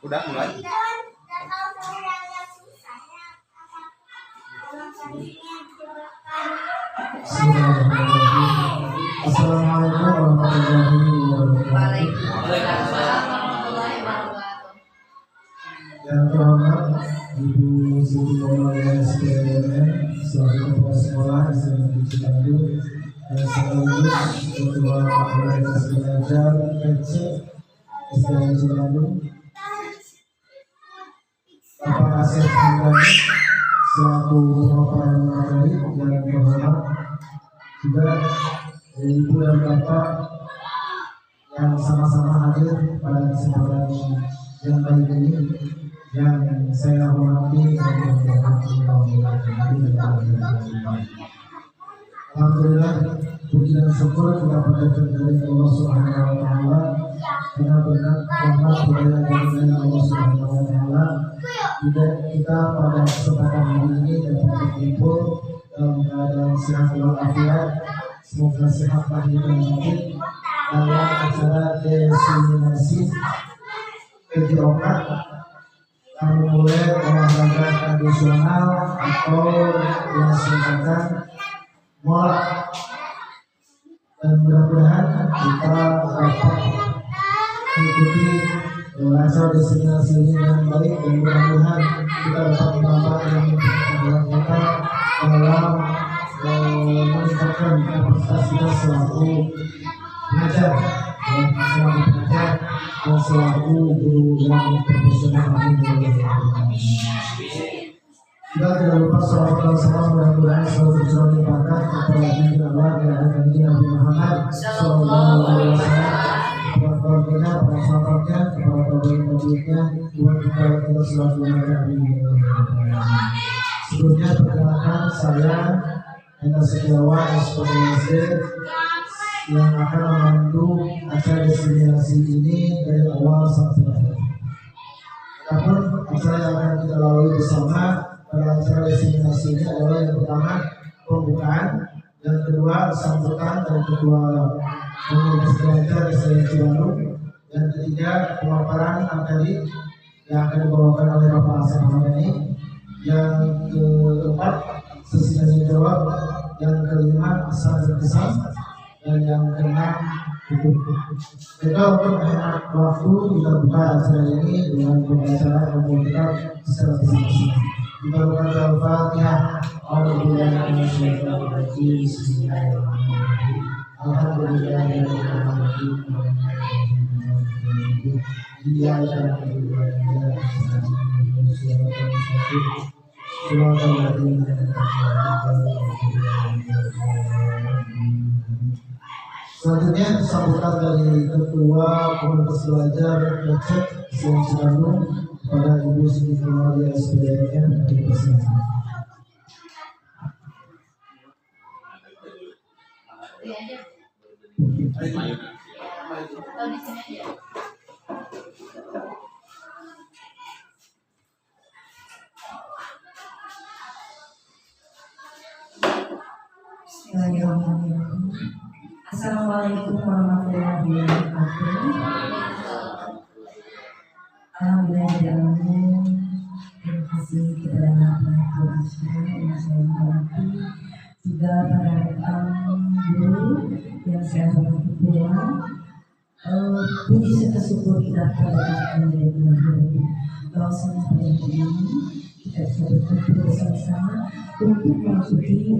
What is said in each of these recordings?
Udah mulai. Assalamualaikum warahmatullahi wabarakatuh. Yang terhormat Ibu Siti Nurhaliza SPM selaku kepala sekolah SMP Citanjur dan sekaligus Ketua Organisasi Belajar PC SPM Citanjur, Bapak Asep Hamdani selaku pemaparan materi yang terhormat, juga Ibu dan Bapak yang sama-sama hadir pada kesempatan yang baik ini, yang saya hormati dan alhamdulillah, puji dan syukur kita panjatkan dari Allah Subhanahu wa taala, karena benar rahmat budaya dari Allah Subhanahu wa taala kita pada kesempatan hari ini dapat berkumpul dalam keadaan sehat walafiat. Semoga sehat lahir dan batin dalam acara destinasi Kejoka yang mulai olahraga tradisional atau yang singkatan molak, dan mudah-mudahan kita dapat mengikuti acara destinasi ini dengan baik, dan mudah-mudahan kita dapat menambah yang kita dalam meningkatkan kapasitas kita selaku pengajar dan selaku guru yang profesional. Kita tidak lupa salawat dan salam mudah-mudahan selalu berjalan di bakat kepada Nabi Allah dan Nabi Muhammad Sallallahu Alaihi Wasallam, kepada keluarganya, para sahabatnya, kepada tabi'in-tabi'innya, buat kita selalu menjadi. Sebelumnya perkenalkan, saya Hendra Setiawan SPMSD yang akan memandu acara destinasi ini dari awal sampai akhir. Adapun acara yang akan kita lalui bersama pada acara destinasi ini adalah yang pertama pembukaan, yang kedua sambutan dan kedua pengurus belajar SPM Citanjur, yang ketiga pemaparan materi yang akan dibawakan oleh Bapak Asep Hamdani, yang keempat sesi tanya jawab, yang kelima pesan dan kesan, dan yang keenam tutup. Kita untuk menghemat waktu kita buka acara ini dengan pembicaraan pemerintah secara bersama-sama. Kita buka Al-Fatihah. Alhamdulillah selanjutnya sambutan dari Ketua Komunitas Belajar Lecet SPM Citanjur kepada Ibu Siti Nurhaliza SPM dipersilakan. Bismillahirrahmanirrahim. Assalamualaikum warahmatullahi wabarakatuh. Alhamdulillah, terima kasih kepada Tuhan yang saya hormati, juga para rekan guru yang saya hormati pula. Puji serta syukur kita kepada Allah yang Maha Bahwasanya pada hari ini kita bisa berkumpul bersama-sama untuk mengikuti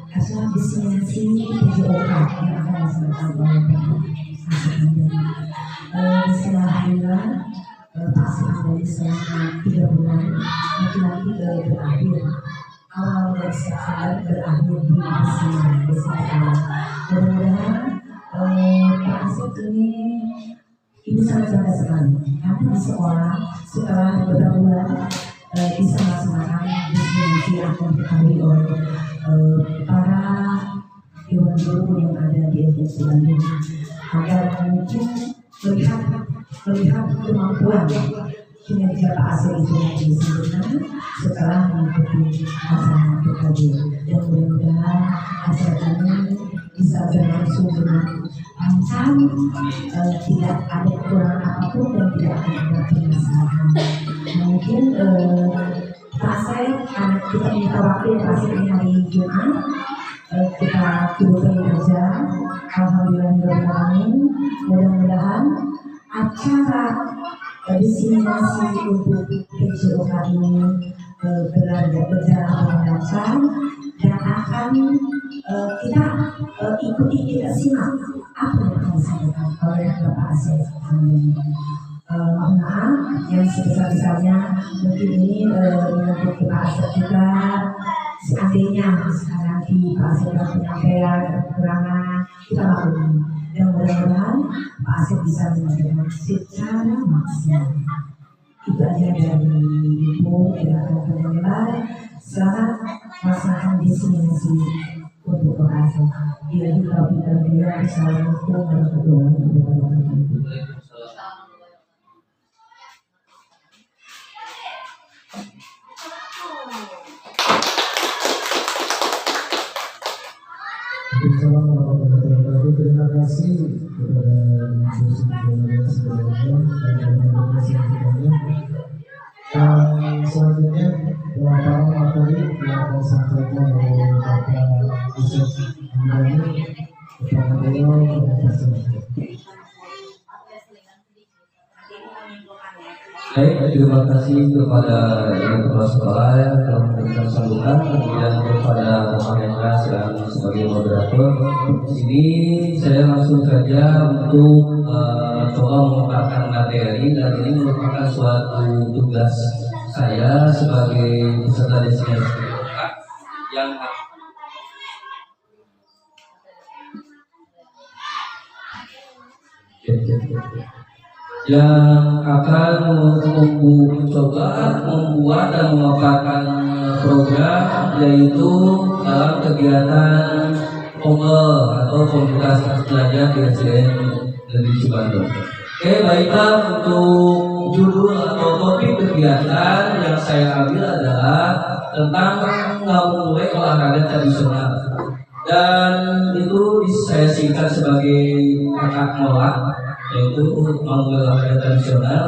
acara destinasi Kejoka yang akan dilaksanakan oleh Bapak Asep Hamdani. Alhamdulillah, Pak Asep Hamdani selama 3 bulan laki-laki berakhir awal dari September berakhir di Desember. Mudah-mudahan Pak Asep ini sangat bangga sekali karena di sekolah setelah beberapa bulan bisa melaksanakan destinasi yang akan diketahui oleh para dewan guru yang ada di SPM ini, agar mungkin melihat kemampuan kinerja Pak Asep itu di sana setelah mengikuti acara PKB, dan mudah-mudahan acara ini bisa berlangsung dengan lancar, tidak ada kekurangan apapun dan tidak akan ada khawatir pasti ini hari Jumat kita dudukkan aja. Alhamdulillahirobbilalamin. Mudah-mudahan acara diseminasi untuk PJOK ini berjalan dengan lancar dan akan kita ikuti, kita simak apa yang akan disampaikan oleh Bapak Asep. Mohon maaf yang sebesar-besarnya, mungkin ini untuk Pak Asep juga, seandainya nanti Pak Asep penyampaian kekurangan kita maklumi, dan mudah-mudahan Pak Asep bisa menyampaikan secara maksimal. Itu aja dari Ibu, tidak akan terlebar. Selamat melaksanakan diseminasi untuk Pak Asep. Bila kita bila Assalamualaikum warahmatullahi wabarakatuh. Terima kasih kepada Ibu Siti sebelumnya dan selanjutnya beberapa materi yang akan disampaikan oleh Bapak Asep Hamdani kepada beliau Baik, terima kasih kepada Ibu Kepala Sekolah yang telah memberikan sambutan, kemudian kepada Bapak Hendra sebagai moderator. Di sini saya langsung saja untuk coba memaparkan materi, dan ini merupakan suatu tugas saya sebagai peserta destinasi yang akan mencoba membuat dan memaparkan program, yaitu dalam kegiatan POMBE atau komunitas belajar di SDN Negeri Cibandung. Oke, baiklah, untuk judul atau topik kegiatan yang saya ambil adalah tentang memulai olahraga tradisional, dan itu saya singkat sebagai kata mola, yaitu memulai olahraga tradisional.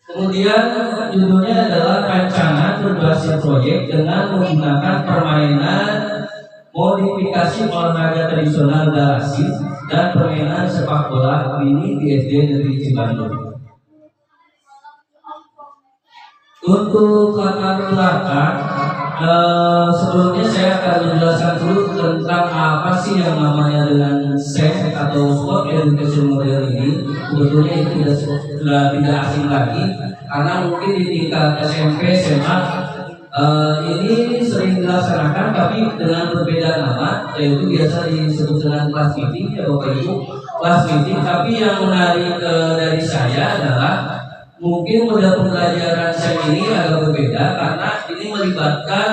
Kemudian judulnya adalah rancangan berbasis proyek dengan menggunakan permainan modifikasi olahraga tradisional Galasin dan permainan sepak bola mini di SD Negeri Cibandung. Untuk latar belakang, sebelumnya saya akan menjelaskan dulu tentang apa sih yang namanya dengan SEM atau Sport Education Model ini. Sebetulnya itu sudah tidak asing lagi, karena mungkin di tingkat SMP, SMA ini sering dilaksanakan, tapi dengan berbeda nama, yaitu biasa disebut dengan kelas meeting, ya Bapak Ibu, kelas meeting. Tapi yang menarik dari saya adalah mungkin model pembelajaran SEM ini agak berbeda, karena ini melibatkan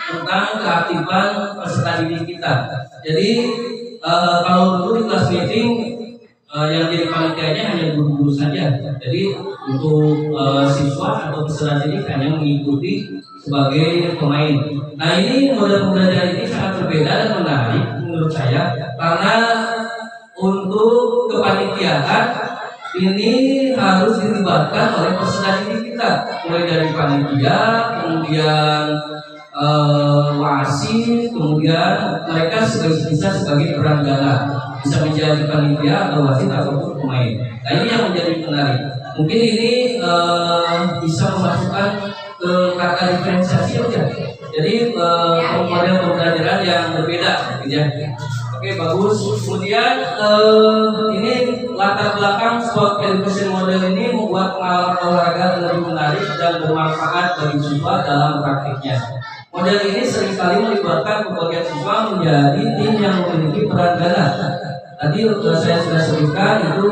tentang keaktifan peserta didik kita. Jadi kalau dulu di kelas meeting yang jadi panitianya hanya guru-guru saja. Jadi untuk siswa atau peserta didik hanya mengikuti sebagai pemain. Nah, ini model pembelajaran ini sangat berbeda dan menarik menurut saya, karena untuk kepanitiaan ini harus dilibatkan oleh peserta didik kita, mulai dari panitia, kemudian wasit, kemudian mereka bisa sebagai peranggana, bisa menjadi panitia atau wasit ataupun pemain. Nah, ini yang menjadi menarik. Mungkin ini bisa memasukkan ke kata diferensiasi aja. Jadi model pembelajaran yang berbeda, gitu ya. Oke, bagus. Kemudian ini latar belakang Sport Education Model ini membuat pengalaman olahraga lebih menarik dan bermanfaat bagi siswa dalam praktiknya. Model ini seringkali melibatkan berbagai siswa menjadi tim yang memiliki peran ganda. Tadi saya sudah sebutkan itu.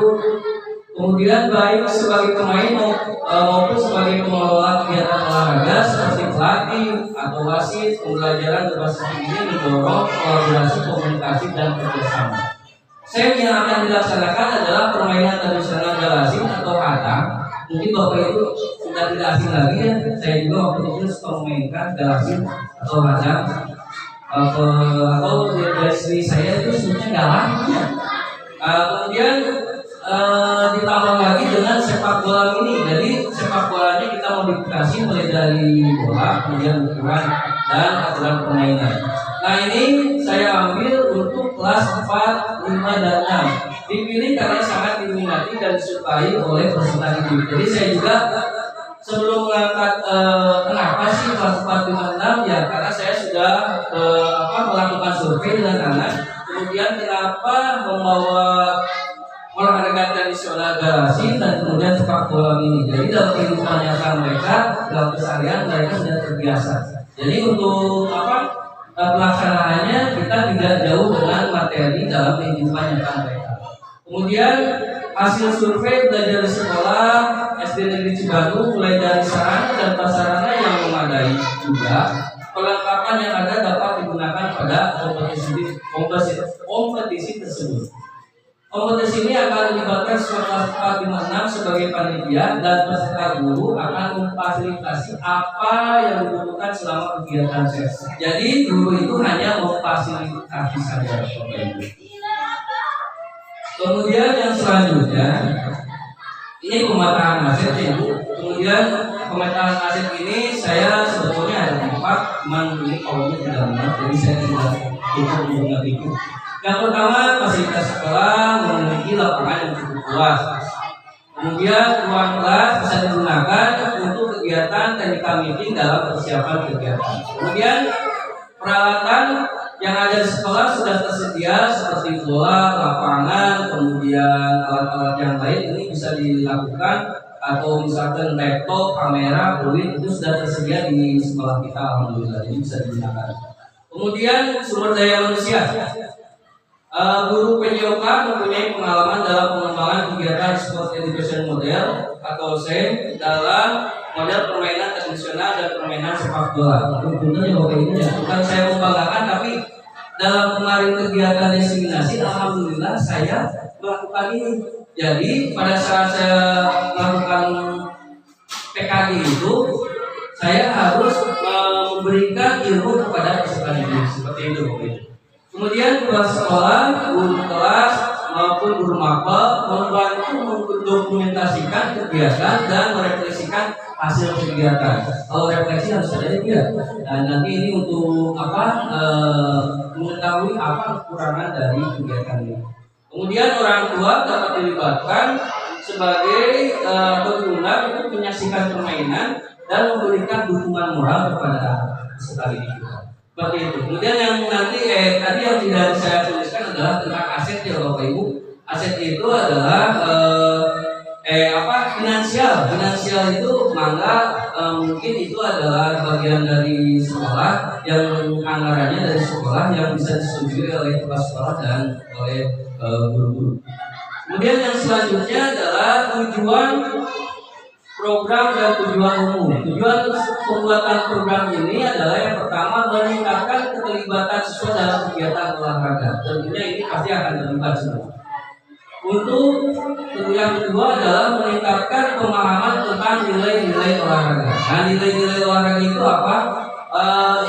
Kemudian baik sebagai pemain maupun sebagai pengelola kegiatan olahraga seperti pelatih atau wasit, pembelajaran berbasis ini mendorong kolaborasi, komunikasi, dan kerjasama. SEM yang akan dilaksanakan adalah permainan tradisional Galasin atau Hadang. Mungkin Bapak itu sudah tidak asing lagi ya. Saya juga waktu itu suka memainkan Galasin atau Hadang. Atau dari istri saya itu sebenarnya galang. Kemudian ditambah lagi dengan sepak bola mini. Jadi sepak bolanya kita modifikasi mulai dari bola, kemudian ukuran dan aturan permainan. Nah ini saya ambil untuk kelas 4, 5, dan 6. Dipilih karena sangat diminati dan disukai oleh peserta didik. Jadi saya juga sebelum mengangkat kenapa sih kelas 4, 5, 6 ya karena saya sudah melakukan survei dengan anak. Kemudian kenapa membawa olahraga tradisional garasi dan kemudian sepak bola ini. Jadi dalam kehidupan nyata mereka, dalam keseharian mereka sudah terbiasa. Jadi untuk pelaksanaannya kita tidak jauh dengan materi dalam kehidupan nyata mereka. Kemudian hasil survei belajar di sekolah SD Negeri Cibatu mulai dari sarana dan prasarana yang memadai juga perlengkapan yang ada dapat digunakan pada kompetisi tersebut. Kompetisi ini akan melibatkan kelas 4, 5, 6 sebagai panitia dan peserta guru akan memfasilitasi apa yang dibutuhkan selama kegiatan sesi. Jadi guru itu hanya memfasilitasi saja. Kemudian yang selanjutnya ini pemetaan aset ya Bu. Kemudian pemetaan aset ini saya sebetulnya ada 4, cuman ini kolomnya tidak benar, jadi saya tidak cukup mengunggah itu. Yang pertama, fasilitas sekolah memiliki lapangan yang cukup luas. Kemudian ruang kelas bisa digunakan untuk kegiatan teknikal meeting dalam persiapan kegiatan. Kemudian peralatan yang ada di sekolah sudah tersedia seperti bola, lapangan, kemudian alat-alat yang lain ini bisa dilakukan atau misalkan laptop, kamera, fluid itu sudah tersedia di sekolah kita alhamdulillah, jadi bisa digunakan. Kemudian sumber daya manusia. Guru PJOK mempunyai pengalaman dalam pengembangan kegiatan Sport Education Model atau SEM dalam model permainan tradisional dan permainan sepak bola. Tentunya Bapak Ibu ya, bukan saya membanggakan, tapi dalam kemarin kegiatan diseminasi, alhamdulillah saya melakukan ini. Jadi pada saat saya melakukan PKD itu, saya harus memberikan ilmu kepada peserta didik seperti itu Bapak Ibu. Kemudian kepala sekolah, guru kelas maupun guru mapel membantu mendokumentasikan kegiatan dan merefleksikan hasil kegiatan. Kalau refleksi harus ada dia. Dan nanti ini untuk mengetahui apa kekurangan dari kegiatan ini. Kemudian orang tua dapat dilibatkan sebagai pengguna untuk menyaksikan permainan dan memberikan dukungan moral kepada peserta didik kita. Seperti itu. Kemudian yang nanti tadi yang tidak saya tuliskan adalah tentang aset ya Bapak Ibu. Aset itu adalah finansial. Finansial itu maka mungkin itu adalah bagian dari sekolah yang anggarannya dari sekolah yang bisa disetujui oleh kepala sekolah dan oleh guru-guru. Kemudian yang selanjutnya adalah tujuan program dan tujuan umum. Tujuan pembuatan program ini adalah yang pertama meningkatkan keterlibatan siswa dalam kegiatan olahraga. Tentunya ini pasti akan terlibat semua. Untuk yang kedua adalah meningkatkan pemahaman tentang nilai-nilai olahraga. Nah, nilai-nilai olahraga itu apa?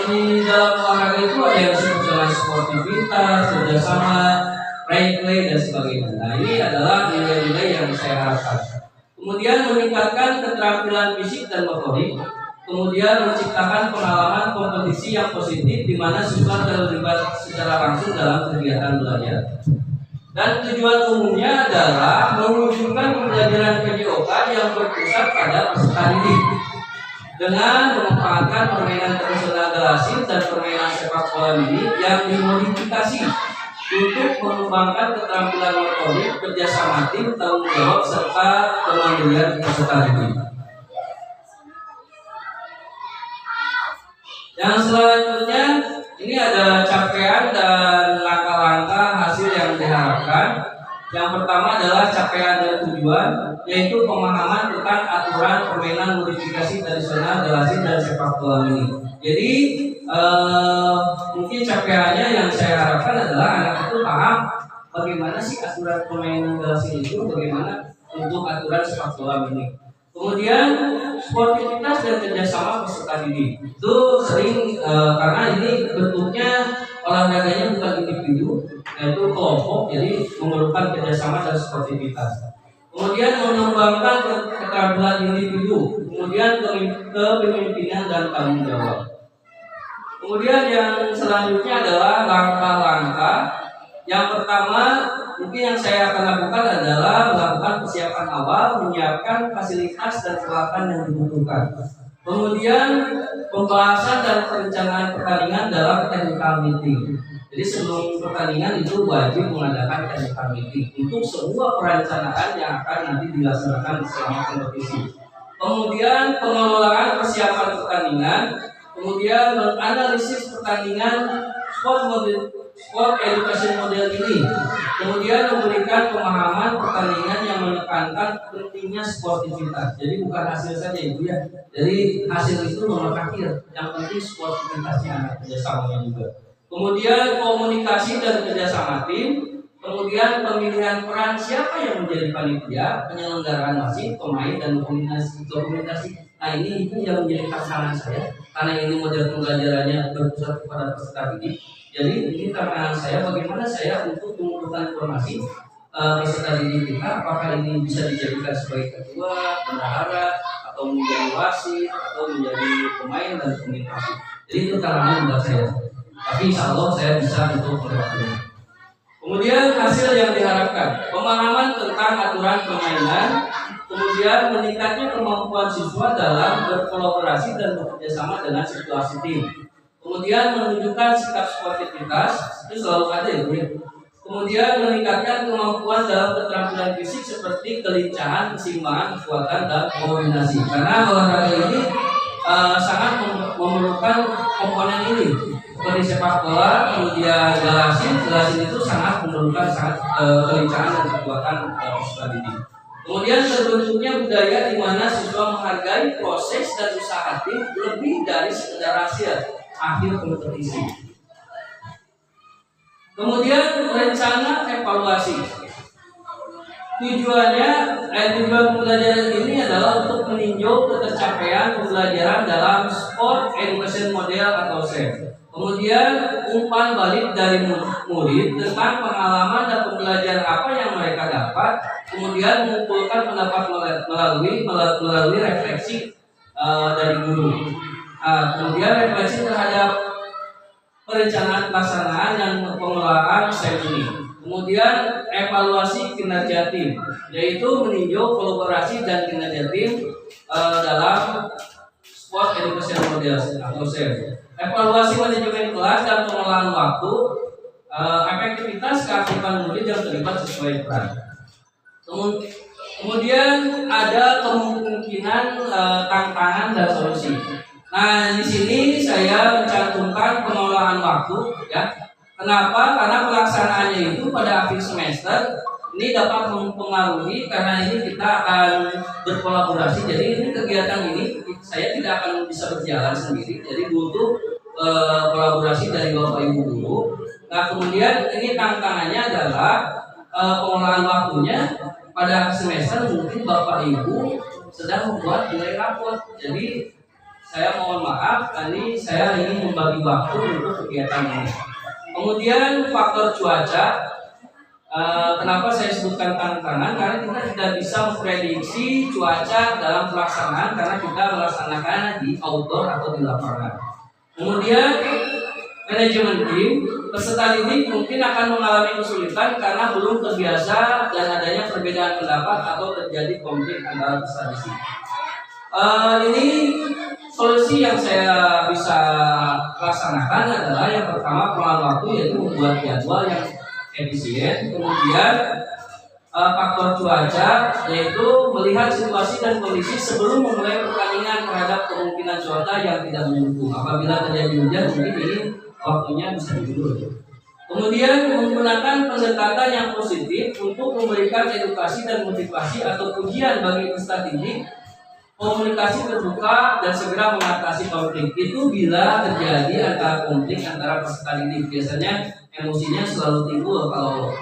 Di dalam olahraga itu ada yang disebut dengan sportivitas, kerjasama, play dan sebagainya. Nah, ini adalah nilai-nilai yang saya harapkan. Kemudian meningkatkan keterampilan fisik dan motorik. Kemudian menciptakan pengalaman kompetisi yang positif di mana siswa terlibat secara langsung dalam kegiatan belajar. Dan tujuan umumnya adalah mewujudkan pembelajaran PJOK yang berpusat pada peserta didik dengan memanfaatkan permainan tradisional galasin dan permainan sepak bola mini yang dimodifikasi untuk mengembangkan keterampilan motorik, kerjasama tim, tanggung jawab serta kemandirian peserta didik. Yang selanjutnya ini ada capaian dan langkah-langkah hasil yang diharapkan. Yang pertama adalah capaian dan tujuan, yaitu pemahaman tentang aturan permainan modifikasi tradisional galasin dan sepak bola mini. Jadi mungkin capaiannya yang saya harapkan adalah anak itu paham bagaimana sih aturan permainan galasin itu, bagaimana untuk aturan sepak bola mini. Kemudian sportivitas dan kerjasama peserta didik itu sering karena ini bentuknya olahraganya bukan individu, yaitu kelompok, jadi memerlukan kerjasama dan sportivitas. Kemudian mengembangkan keterampilan individu, kemudian kepemimpinan dan tanggung jawab. Kemudian yang selanjutnya adalah langkah-langkah. Yang pertama mungkin yang saya akan lakukan adalah melakukan persiapan awal, menyiapkan fasilitas dan peralatan yang dibutuhkan. Kemudian pembahasan dan perencanaan pertandingan dalam technical meeting. Jadi sebelum pertandingan itu wajib mengadakan technical meeting untuk semua perencanaan yang akan nanti dilaksanakan selama kompetisi. Kemudian pengelolaan persiapan pertandingan, kemudian menganalisis pertandingan sport education model ini, kemudian memberikan pemahaman pertandingan yang menekankan pentingnya sportivitas. Jadi bukan hasil saja ibu ya. Jadi hasil itu nomor akhir, yang penting sportivitasnya, kerjasamanya juga. Kemudian komunikasi dan kerjasama tim, kemudian pemilihan peran siapa yang menjadi panitia, penyelenggaraan wasit, pemain dan dokumentasi. Nah ini itu yang menjadi tantangan saya, karena ini model pembelajarannya berpusat kepada peserta didik. Jadi ini tantangan saya, bagaimana saya untuk mengumpulkan informasi peserta didik kita, apakah ini bisa dijadikan sebagai ketua, bendahara, atau menjadi wasit, atau menjadi pemain dan komunikasi. Jadi itu tantangan buat saya. Tapi insya Allah saya bisa untuk melewatinya. Kemudian hasil yang diharapkan, pemahaman tentang aturan permainan, kemudian meningkatnya kemampuan siswa dalam berkolaborasi dan bekerjasama dengan situasi tim. Kemudian menunjukkan sikap sportivitas, itu selalu ada ya Bu. Kemudian meningkatkan kemampuan dalam keterampilan fisik seperti kelincahan, keseimbangan, kekuatan, dan koordinasi. Karena olahraga ini sangat memerlukan komponen ini. Seperti sepak bola, kemudian galasin itu sangat memerlukan kelincahan dan kekuatan peserta didik. Kemudian terbentuknya budaya di mana siswa menghargai proses dan usaha tim lebih dari sekedar hasil akhir kompetisi. Kemudian rencana evaluasi. Tujuan pembelajaran ini adalah untuk meninjau ketercapaian pembelajaran dalam sport education model atau SEM. Kemudian umpan balik dari murid tentang pengalaman dan pembelajaran apa yang mereka dapat. Kemudian mengumpulkan pendapat melalui refleksi dari guru. Kemudian refleksi terhadap perencanaan pelaksanaan dan pengelolaan SEM ini. Kemudian evaluasi kinerja tim, yaitu meninjau kolaborasi dan kinerja tim dalam sport education model atau SEM. Evaluasi manajemen kelas dan pengelolaan waktu, efektivitas keaktifan murid yang terlibat sesuai peran. Kemudian ada kemungkinan tantangan dan solusi. Nah, di sini saya mencantumkan pengelolaan waktu, ya. Kenapa? Karena pelaksanaannya itu pada akhir semester ini dapat mempengaruhi, karena ini kita akan berkolaborasi. Jadi ini kegiatan ini saya tidak akan bisa berjalan sendiri. Jadi butuh kolaborasi dari Bapak Ibu guru. Nah, kemudian ini tantangannya adalah pengelolaan waktunya. Pada semester mungkin Bapak Ibu sedang membuat nilai rapor. Jadi saya mohon maaf, ini saya ingin membagi waktu untuk kegiatan ini. Kemudian faktor cuaca, kenapa saya sebutkan tantangan? Karena kita tidak bisa memprediksi cuaca dalam pelaksanaan karena kita melaksanakan di outdoor atau di lapangan. Kemudian manajemen tim, peserta didik mungkin akan mengalami kesulitan karena belum terbiasa dan adanya perbedaan pendapat atau terjadi konflik antara peserta didik. Ini solusi yang saya bisa laksanakan adalah yang pertama pengelolaan waktu, yaitu membuat jadwal yang efisien. Kemudian faktor cuaca, yaitu melihat situasi dan kondisi sebelum memulai pertandingan terhadap kemungkinan cuaca yang tidak mendukung. Apabila terjadi hujan, mungkin ini waktunya bisa diundur. Kemudian menggunakan pendekatan yang positif untuk memberikan edukasi dan motivasi atau pujian bagi peserta didik. Komunikasi terbuka dan segera mengatasi konflik. Itu bila terjadi antara konflik antara peserta didik, biasanya emosinya selalu timbul kalau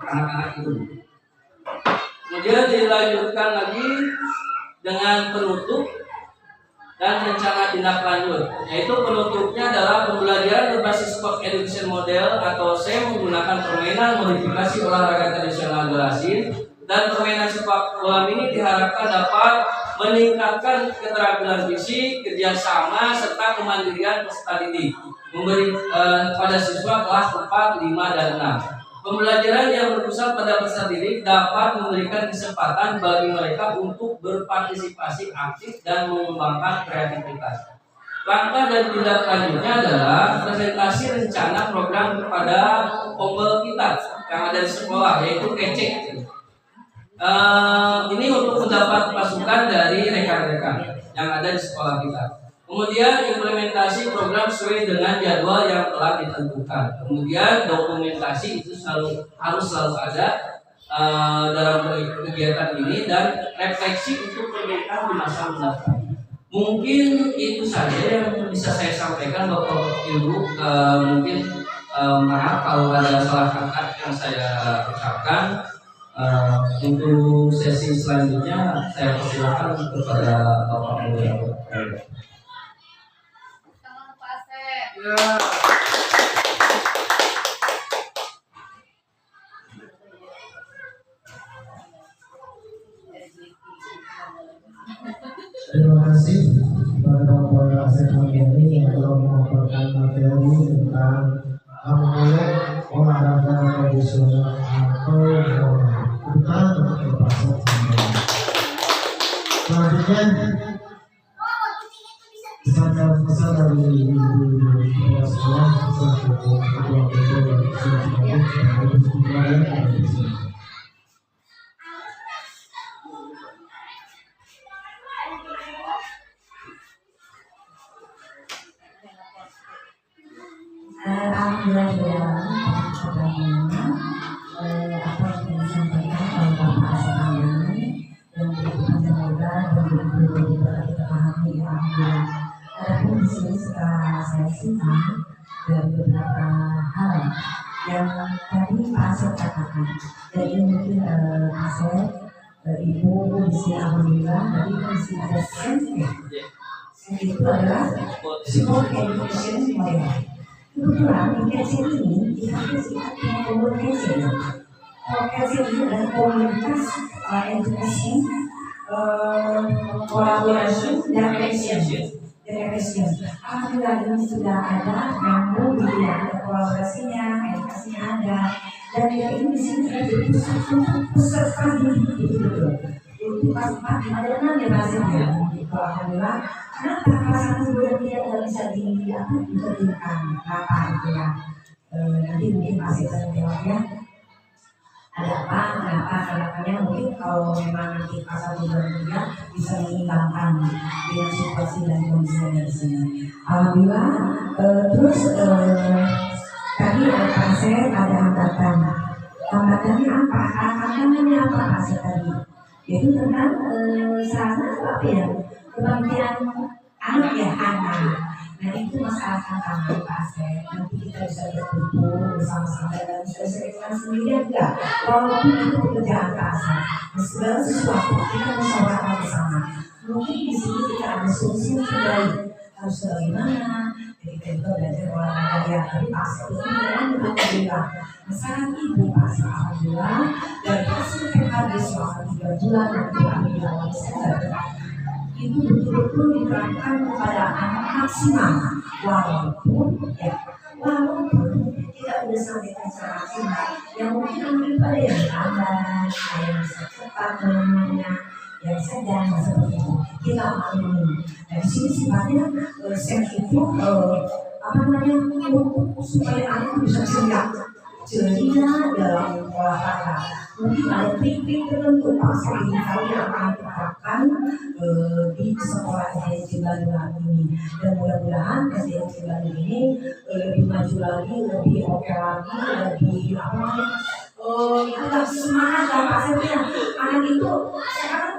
anak-anak itu. Kemudian dilanjutkan lagi dengan penutup dan rencana tindak lanjut, yaitu penutupnya adalah pembelajaran berbasis sport education model atau SEM menggunakan permainan modifikasi olahraga tradisional galasin dan permainan sepak bola mini diharapkan dapat meningkatkan keterampilan fisik, kerjasama, serta kemandirian peserta didik, memberi pada siswa kelas 4, 5, dan 6. Pembelajaran yang berpusat pada peserta didik dapat memberikan kesempatan bagi mereka untuk berpartisipasi aktif dan mengembangkan kreativitas. Langkah dan tindak lanjutnya adalah presentasi rencana program kepada pembel kita yang ada di sekolah, yaitu kecek. Ini untuk mendapat masukan dari rekan-rekan yang ada di sekolah kita. Kemudian implementasi program sesuai dengan jadwal yang telah ditentukan. Kemudian dokumentasi itu harus selalu ada dalam kegiatan ini, dan refleksi untuk perbaikan di masa mendatang. Mungkin itu saja yang bisa saya sampaikan Bapak Ibu. Mungkin maaf kalau ada salah kata yang saya ucapkan. Untuk sesi selanjutnya saya persilakan kepada Bapak Ibu. Terima kasih kepada Bapak Asep Mandiani yang telah memaparkan materi tentang memulai olahraga tradisional atau bukan untuk pasar. Selanjutnya pesan dari ibu-ibu kepala sekolah selaku ketua yang sudah disebut. Alhamdulillah apa yang disampaikan oleh Bapak Asep Mandiani yang begitu semoga dan begitu kita pahami. Alhamdulillah. Adapun di sini setelah saya simak dari beberapa hal yang tadi Pak Asep katakan, jadi mungkin Asep, Ibu di sini alhamdulillah tadi di sini ada sen itu adalah sport education model. Kebetulan di Kecil ini kita punya komunitas ya. Kecil ini adalah komunitas edukasi, kolaborasi dan action. Alhamdulillah ini sudah ada, namun tidak ada kolaborasinya, edukasinya ada, dan ini di sini ada peserta didik betul. Itu pas-pas ada namanya bahasanya. Alhamdulillah. Kenapa kelas 1, 2, 3 tidak bisa diterjunkan? Kenapa itu ya? Nanti mungkin masih saya jawab ya. Ada apa? Kenapa? Karena mungkin kalau memang nanti kelas 1, 2, 3 bisa mengimbangkan dengan situasi dan kondisi di sini. Alhamdulillah. Terus tadi Pak Asep ada hambatan. Hambatannya apa? Hambatannya apa Pak Asep tadi? Yaitu tentang sarana apa ya? Kebangkitan anak ya anak. Nah itu masalah tantangan Pak Asep. Nanti kita bisa berkumpul bersama-sama dan selesaikan sendirian enggak. Walaupun itu pekerjaan Pak Asep, segala sesuatu kita musyawarahkan bersama. Mungkin di sini kita ada solusi yang terbaik. Harus bagaimana? Jadi kita belajar olahraga ya. Tapi Pak Asep itu memang alhamdulillah. Masalah ibu Pak Asep alhamdulillah dari hasil PKB selama 3 bulan nanti alhamdulillah itu betul-betul diterapkan kepada anak maksimal, walaupun tidak boleh sampai secara maksimal, yang mungkin pada yang lambat, yang bisa cepat menemukannya, yang sedang seperti itu kita maklumi. Nah di sini sifatnya sen itu supaya anak bisa ceria dalam olahraga. Mungkin ada trik-trik tertentu pasal ini yang akan diterapkan di sekolah SD Cibaluan ini, dan mudah-mudahan SD Cibaluan ini lebih maju lagi, lebih oke lagi, lebih itulah semangat dan pastinya anak itu sekarang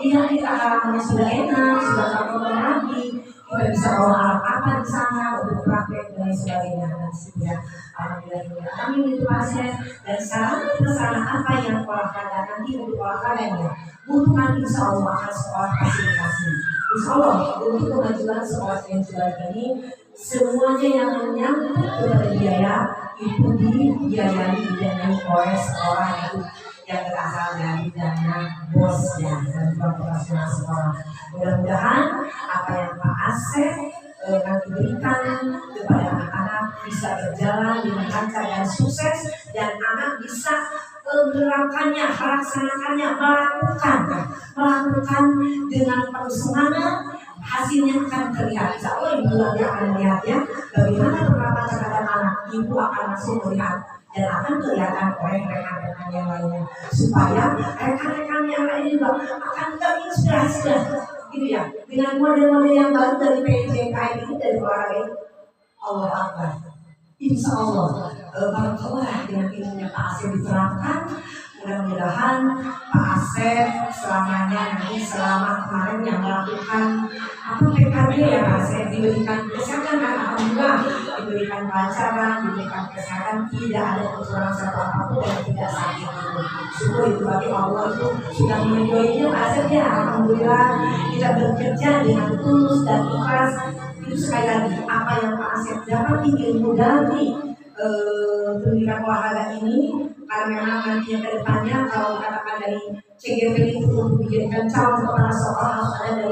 kita sudah enak, sudah tahu lagi. Kita bisa olah apa di sana untuk praktek dan sebagainya dan seterusnya. Alhamdulillah kami itu pasien dan sekarang kesana apa yang olahraga nanti untuk olahraganya bukan insya Allah akan sekolah fasilitasi. Insya Allah untuk kemajuan sekolah yang sudah ini semuanya yang menyangkut kepada biaya itu dibiayai oleh sekolah itu yang berasal dari dana bosnya dan operasional sekolah. Mudah-mudahan apa yang Pak Asep nanti berikan kepada anak-anak bisa berjalan dengan lancar dan sukses, dan anak bisa melakukannya, melaksanakannya, melakukan dengan penuh semangat. Hasilnya akan terlihat. Insya Allah ibu nanti akan melihat ya bagaimana penerapan terhadap anak. Ibu akan langsung melihat dan akan kelihatan oleh rekan-rekan yang lainnya, supaya rekan-rekan yang lain juga akan terinspirasi gitu ya dengan model-model yang baru dari PJKM ini, dari olahraga ini. Allah Akbar. Insya Allah barakallah dengan ilmunya Pak Asep diterapkan. Mudah-mudahan Pak Asep selamanya nanti selama kemarin yang melakukan PKB ya Pak Asep diberikan kesehatan, alhamdulillah diberikan kelancaran, diberikan kesehatan, tidak ada kekurangan satu apapun dan tidak sakit. Syukur itu bagi Allah itu sudah meridhoinya Pak Asep ya, alhamdulillah kita bekerja dengan tulus dan ikhlas. Itu sekali lagi apa yang Pak Asep dapat ilmu dari pendidikan olahraga ini, karena memang nantinya ke depannya kalau katakan dari CGV itu untuk dijadikan calon kepala sekolah harus ada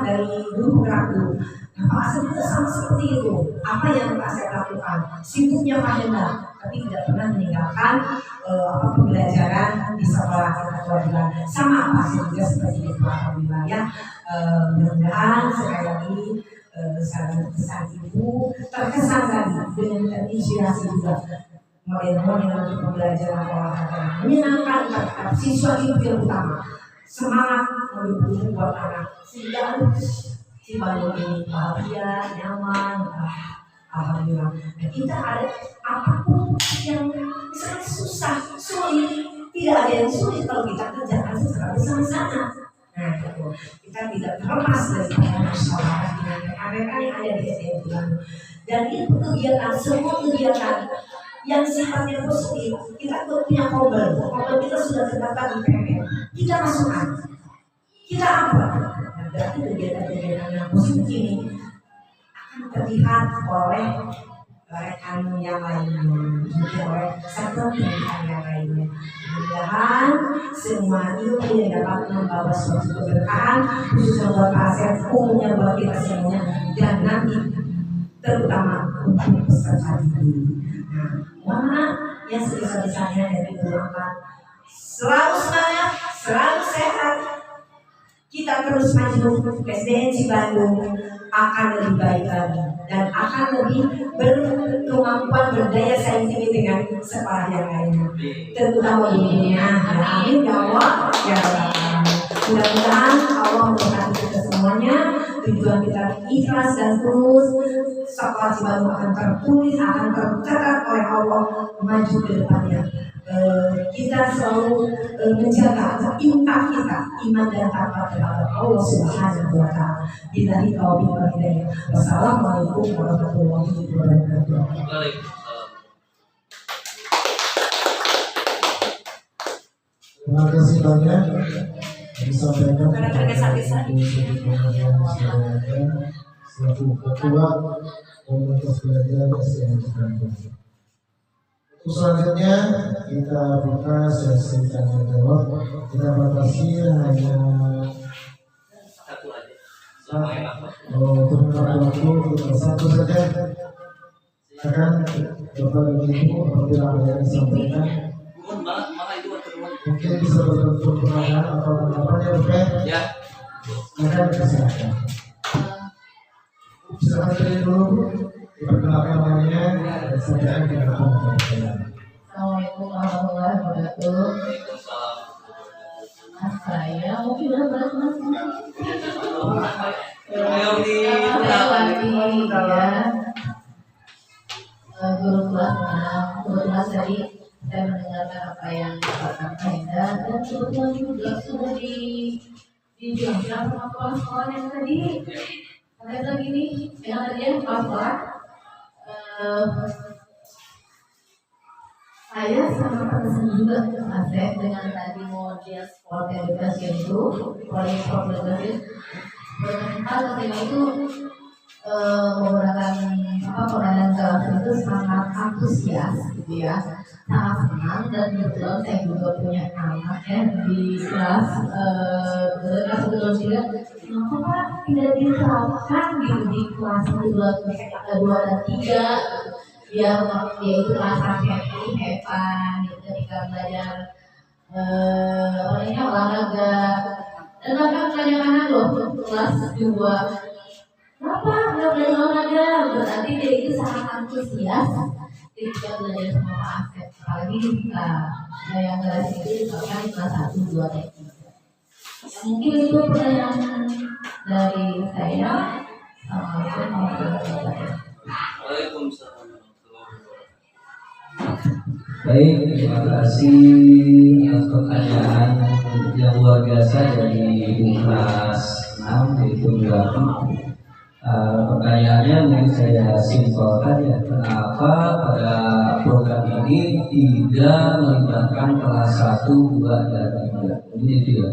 dari guru penggerak guru. Nah Pak Asep juga sama seperti itu. Apa yang Pak Asep lakukan? Sibuknya Pak Hendra, tapi tidak pernah meninggalkan pembelajaran di sekolah kita kewajiban. Sama Pak Asep juga seperti itu alhamdulillah ya. Mudah-mudahan sekali lagi sahabat pesan ibu terkesan tadi dengan terinspirasi juga model-model untuk pembelajaran olahraga menyenangkan terhadap siswa itu yang utama, semangat mendukung buat anak sehingga si Bandung ini bahagia, nyaman, alhamdulillah. Dan kita ada apapun yang misalnya susah, sulit, tidak ada yang sulit kalau kita kerjakan secara bersama-sama. Nah, itu kita tidak terlepas dari musyawarah dengan rekan-rekan yang ada di SDN Bandung. Dan itu kegiatan, semua kegiatan yang sifatnya positif, kita punya kobel kita sudah terdaftar di PMN, kita masukkan, kita apa? Nah, berarti kegiatan-kegiatan yang positif ini akan terlihat oleh rekan yang lainnya, mungkin oleh satu pendidikan yang lainnya. Mudah-mudahan semua ilmu yang dapat membawa suatu keberkahan, khususnya buat Pak Asep, umumnya buat kita semuanya, dan nanti terutama untuk peserta didik. Nah, mohon yang sebesar-besarnya dari doakan selalu semangat, selalu sehat. Kita terus maju, SDN Bandung akan lebih baik lagi dan akan lebih berkemampuan berdaya saing tinggi dengan sekolah yang lainnya, terutama di dunia. Amin ya Allah ya Allah. Mudah-mudahan Allah memberkati kita semuanya. Tujuan kita ikhlas dan tulus, sekolah Cibadung akan tertulis, akan tercatat oleh Allah maju ke depannya. Kita selalu menjaga impact kita, iman dan takwa kepada Allah Subhanahu wa Ta'ala. Billahi taufiq wal hidayah. Wassalamualaikum warahmatullahi wabarakatuh. Terima kasih banyak disampaikan selaku ketua komunitas belajar SDN Bandung. Untuk selanjutnya kita buka sesi tanya jawab. Kita batasi hanya untuk waktu kita satu saja. Silakan Bapak dan Ibu apabila ada yang disampaikan. Mungkin bisa berbentuk pertanyaan atau tanggapannya Bapak. Ya. Silakan dipersilakan. Silakan pilih dulu. Diperkenalkan namanya dan sampaikan di belakang. Assalamualaikum warahmatullahi wabarakatuh. Mas saya mungkin udah berat mas. Guru kelas 6. Kebetulan tadi saya mendengarkan apa yang dikatakan Hendra, dan kebetulan juga sudah dijelaskan sama kawan-kawan yang tadi. Saya bilang gini, yang tadi yang bahwa saya sangat terkesan juga Asep dengan tadi model sport edukasi itu, oleh sport edukasi berkenaan ketika itu menggunakan pengadilan kelas itu sangat antusias gitu ya, sangat senang. Dan kebetulan saya juga punya anak ya di kelas kelas 1 dan 3. Kenapa Pak tidak diterapkan gitu di kelas 1, 2, 3 biar dia itu merasa happy, gitu ketika belajar olahraga. Dan bahkan banyak anak loh kelas 2, kenapa nggak belajar olahraga? Berarti dia itu sangat antusias ketika belajar sama Pak Asep. Apalagi yang kelas itu bahkan di kelas 1, 2, dan 3. Ya, mungkin itu pertanyaan dari saya. Baik, terima kasih atas pertanyaan yang luar biasa dari Ibu kelas 6 yaitu Buati. Pertanyaannya mungkin saya simpelkan ya, kenapa pada program ini tidak melibatkan kelas 1, 2, dan 3? Ini itu ya.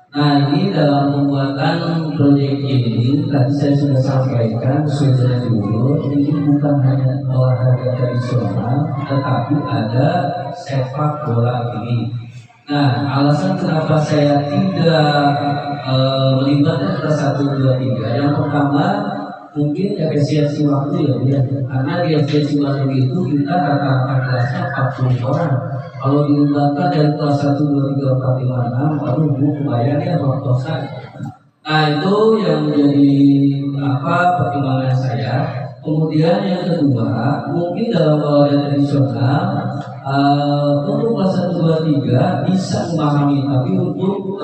Nah, ini dalam pembuatan proyek ini tadi saya sudah sampaikan sesuai dengan judul, ini bukan hanya olahraga tradisional, tetapi ada sepak bola ini. Nah, alasan kenapa saya tidak melibatkan kelas 1, 2, 3, yang pertama mungkin efisiensi waktu ya, karena di efisiensi waktu itu kita rata-rata kelasnya 40 orang. Kalau dilibatkan dari kelas 1, 2, 3, 4, 5, 6, baru kebayang ya waktu saya. Nah, itu yang menjadi pertimbangan saya. Kemudian yang kedua, mungkin dalam olahraga tradisional untuk kelas 1, 2, 3 bisa memahami, tapi untuk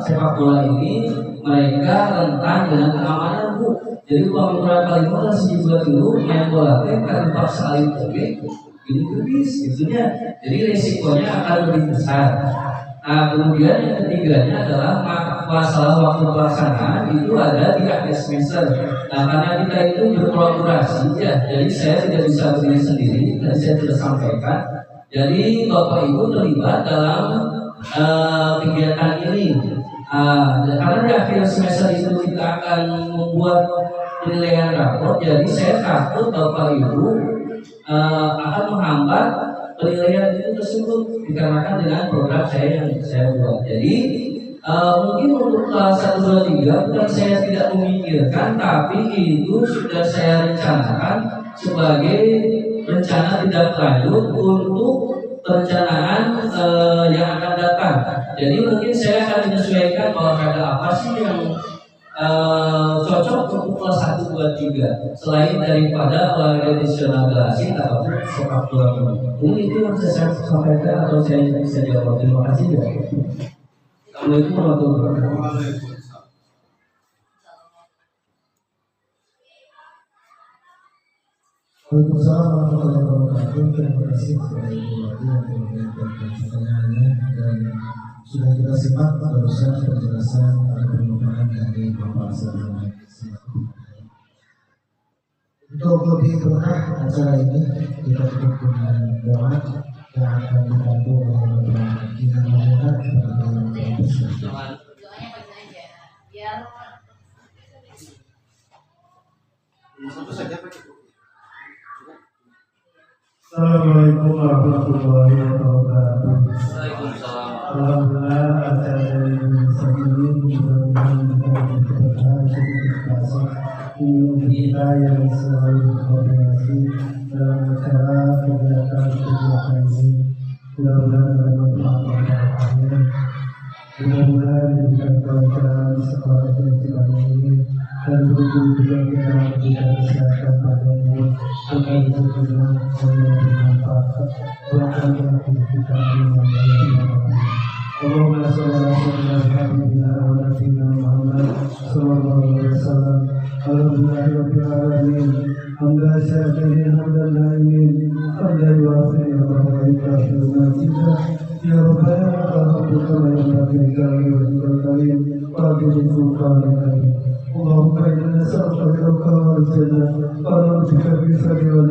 sepak bola ini mereka rentan dengan keamanan, Bu. Jadi kalau beberapa kali masih juga dulu main bola kan dipaksa alih ini habis gitunya, jadi resikonya akan lebih besar. Nah, kemudian yang ketiganya adalah masalah waktu pelaksanaan itu ada di akhir semester. Nah, karena kita itu berkolaborasi ya, jadi saya tidak bisa berdiri sendiri. Tadi saya sudah sampaikan. Jadi Bapak Ibu terlibat dalam kegiatan ini. Karena di akhir semester itu kita akan membuat penilaian rapor. Jadi saya takut Bapak Ibu akan menghambat penilaian itu tersebut dikarenakan dengan program saya yang saya buat. Jadi mungkin untuk kelas 1, 2, 3 bukan saya tidak memikirkan, tapi itu sudah saya rencanakan sebagai rencana tindak lanjut untuk perencanaan yang akan datang. Jadi mungkin saya akan menyesuaikan olahraga apa sih yang cocok untuk kelas 1, 2, 3 selain daripada olahraga tradisional Belasin ataupun sepak bola. Ini itu yang saya sampaikan atau saya bisa jawab. Terima kasih ya. Assalamualaikum warahmatullahi wabarakatuh. Waalaikumsalam warahmatullahi wabarakatuh. Terima kasih kepada Ibu Wati yang memberikan pertanyaannya, dan sudah kita simak barusan penjelasan permohonan dari Bapak Sarjana. Untuk lebih berkah acara ini kita tutup dengan doa yang akan dibantu oleh Bapak Dina Muhammad sebagai peserta. Assalamualaikum warahmatullahi wabarakatuh. Alhamdulillah acara ini mudah-mudahan kita yang selalu berkoordinasi dalam acara kegiatan ini, mudah-mudahan ada manfaat barakahnya. Mudah-mudahan diberikan kelancaran di sekolah festival ini, dan berhubung juga kita memberikan kesehatan padanya, agar berguna dan bermanfaat buat yang kita Allahumma sholli ala sayyidina Muhammad sallallahu alaihi wasallam. Alhamdulillahi rabbil alamin. Hamdan syakirin hamdan naimin. Hamdan yuafi wa yukafi'u ya Rabbana alhamdulillah ya Rabbika wa karim wa bisultanika. Allahumma inna nas'aluka al jannah wa na'udzuka min sharriha.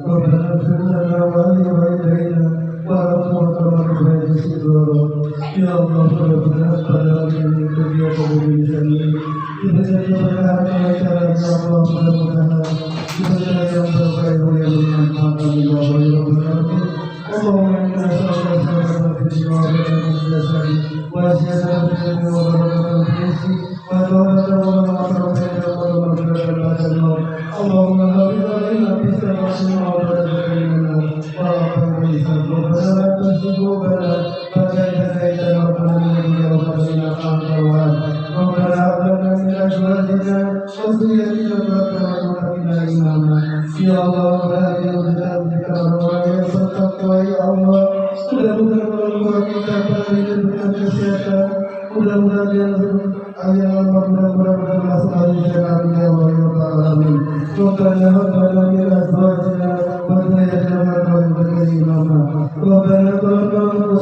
Rabbana ighfir lana wa liwalidayna wa rahmatana wa sudur. Ya Allah, Rabbana pada hari ini kegiatan ini diberikan keberkahan oleh cara Allah, mudah-mudahan diberikan yang terbaik oleh bermanfaat bagi Allah ya Rabbal Alamin. Allahumma inna nas'aluka al-khairat fid dunya wal akhirati wa ziyadatan fil ilmi wa barakatan fil rizqi wa tawbatan wa maghfiratan wa maghfiratan ba'da al-maut. Allahumma hawwin alaina bi sab'ina wa barakatan wa rahmatika wa barakatuhu wa barakatuhu ربنا هب لنا من ازواجنا وذريتنا قرة اعين إماما يا الله هذه وجدتك ويا التقوى يا الله mudah-mudahan kita diberikan kesehatan, mudah-mudahan mudah-mudahan masuk hari jalan ya Allah ya Rabbal Alamin. Rabbana hab lana min azwajina wa dhurriyyatina qurrata a'yun. Rabbana taqabbal minna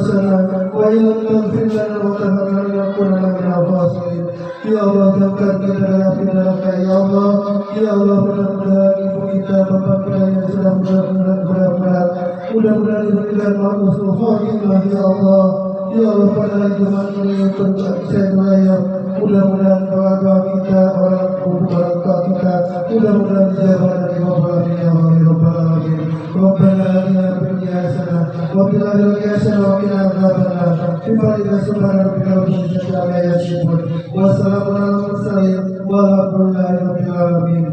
wa yaghfir lana wa tarhamna kunna minal khasirin. Ya Allah jauhkan kita dari api neraka ya Allah. Ya Allah mudah-mudahan ibu kita bapak kita yang sedang berat-berat mudah-mudahan diberikan maghfirah khotimah ya Allah. Ya Allah pada hari Jumat ini untuk saya melayar mudah-mudahan doa-doa kita orang tua kita mudah-mudahan dijawab dari Allah ya Rabbal Alamin. Rabbana atina fid dunya hasanah wa fil akhirati hasanah wa qina adzabannar. Subhanaka subhana rabbika rabbil izzati amma yasifun wa salamun alal mursalin walhamdulillahi rabbil alamin.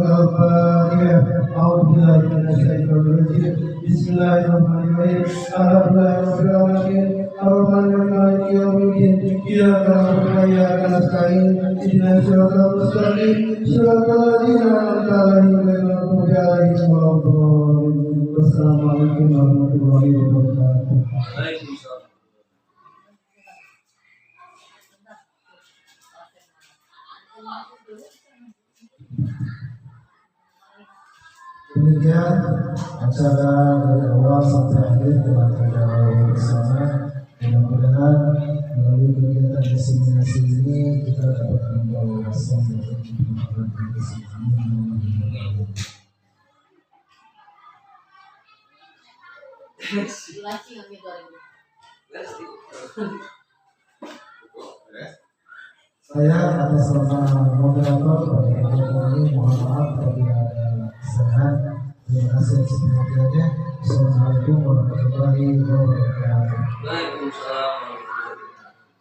Al-Fatihah. A'udzu billahi minasy syaithanir rajim. Bismillahirrahmanirrahim. Alhamdulillahirabbil alamin. Ar-Rahmanir Rahim. Maliki yaumiddin. Iyyaka na'budu wa iyyaka nasta'in. Ihdinas siratal mustaqim. Siratal ladzina an'amta 'alaihim ghairil maghdubi 'alaihim waladdallin. Wassalamualaikum warahmatullahi wabarakatuh. Waalaikumsalam. Demikian acara dari awal sampai akhir telah terjawab bersama. Mudah-mudahan melalui kegiatan diseminasi ini kita dapat membawa rasa untuk menghadapi kesempatan. Saya atas nama moderator pada kegiatan ini mohon maaf apabila ada kesalahan. Terima kasih semuanya. Assalamualaikum warahmatullahi wabarakatuh.